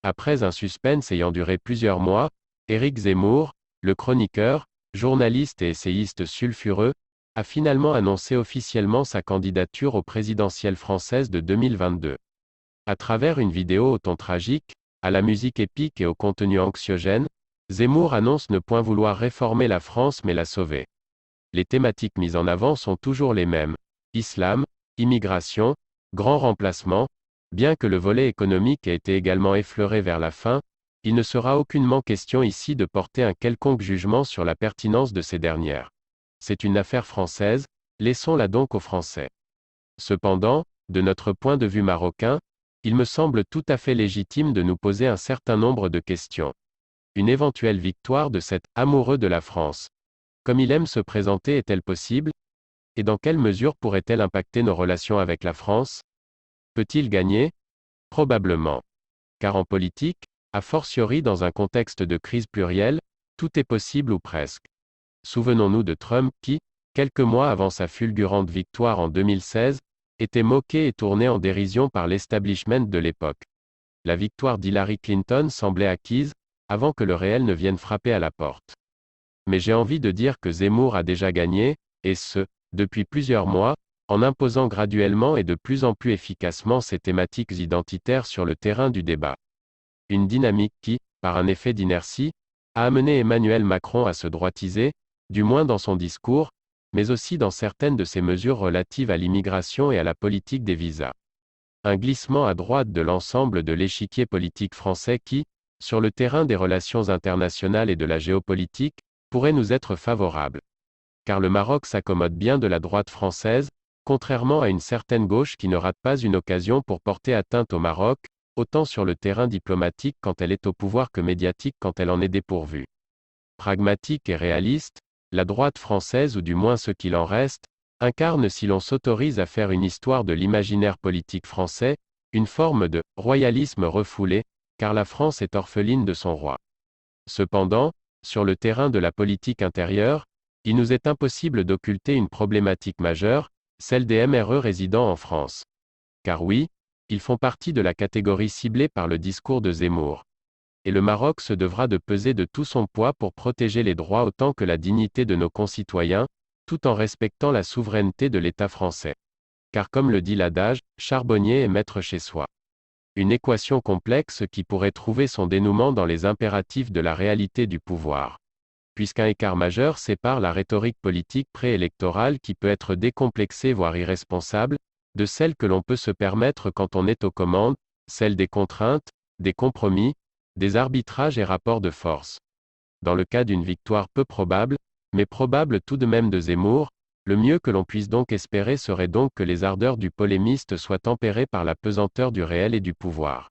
Après un suspense ayant duré plusieurs mois, Éric Zemmour, le chroniqueur, journaliste et essayiste sulfureux, a finalement annoncé officiellement sa candidature aux présidentielles françaises de 2022. À travers une vidéo au ton tragique, à la musique épique et au contenu anxiogène, Zemmour annonce ne point vouloir réformer la France mais la sauver. Les thématiques mises en avant sont toujours les mêmes: islam, immigration, grand remplacement. Bien que le volet économique ait été également effleuré vers la fin, il ne sera aucunement question ici de porter un quelconque jugement sur la pertinence de ces dernières. C'est une affaire française, laissons-la donc aux Français. Cependant, de notre point de vue marocain, il me semble tout à fait légitime de nous poser un certain nombre de questions. Une éventuelle victoire de cet amoureux de la France, comme il aime se présenter, est-elle possible? Et dans quelle mesure pourrait-elle impacter nos relations avec la France? Peut-il gagner? Probablement. Car en politique, a fortiori dans un contexte de crise plurielle, tout est possible ou presque. Souvenons-nous de Trump qui, quelques mois avant sa fulgurante victoire en 2016, était moqué et tourné en dérision par l'establishment de l'époque. La victoire d'Hillary Clinton semblait acquise, avant que le réel ne vienne frapper à la porte. Mais j'ai envie de dire que Zemmour a déjà gagné, et ce, depuis plusieurs mois, en imposant graduellement et de plus en plus efficacement ses thématiques identitaires sur le terrain du débat. Une dynamique qui, par un effet d'inertie, a amené Emmanuel Macron à se droitiser, du moins dans son discours, mais aussi dans certaines de ses mesures relatives à l'immigration et à la politique des visas. Un glissement à droite de l'ensemble de l'échiquier politique français qui, sur le terrain des relations internationales et de la géopolitique, pourrait nous être favorable. Car le Maroc s'accommode bien de la droite française, contrairement à une certaine gauche qui ne rate pas une occasion pour porter atteinte au Maroc, autant sur le terrain diplomatique quand elle est au pouvoir que médiatique quand elle en est dépourvue. Pragmatique et réaliste, la droite française, ou du moins ce qu'il en reste, incarne, si l'on s'autorise à faire une histoire de l'imaginaire politique français, une forme de royalisme refoulé, car la France est orpheline de son roi. Cependant, sur le terrain de la politique intérieure, il nous est impossible d'occulter une problématique majeure, celle des MRE résidant en France. Car oui, ils font partie de la catégorie ciblée par le discours de Zemmour. Et le Maroc se devra de peser de tout son poids pour protéger les droits autant que la dignité de nos concitoyens, tout en respectant la souveraineté de l'État français. Car comme le dit l'adage, charbonnier est maître chez soi. Une équation complexe qui pourrait trouver son dénouement dans les impératifs de la réalité du pouvoir. Puisqu'un écart majeur sépare la rhétorique politique préélectorale qui peut être décomplexée voire irresponsable, de celle que l'on peut se permettre quand on est aux commandes, celle des contraintes, des compromis, des arbitrages et rapports de force. Dans le cas d'une victoire peu probable, mais probable tout de même de Zemmour, le mieux que l'on puisse donc espérer serait donc que les ardeurs du polémiste soient tempérées par la pesanteur du réel et du pouvoir.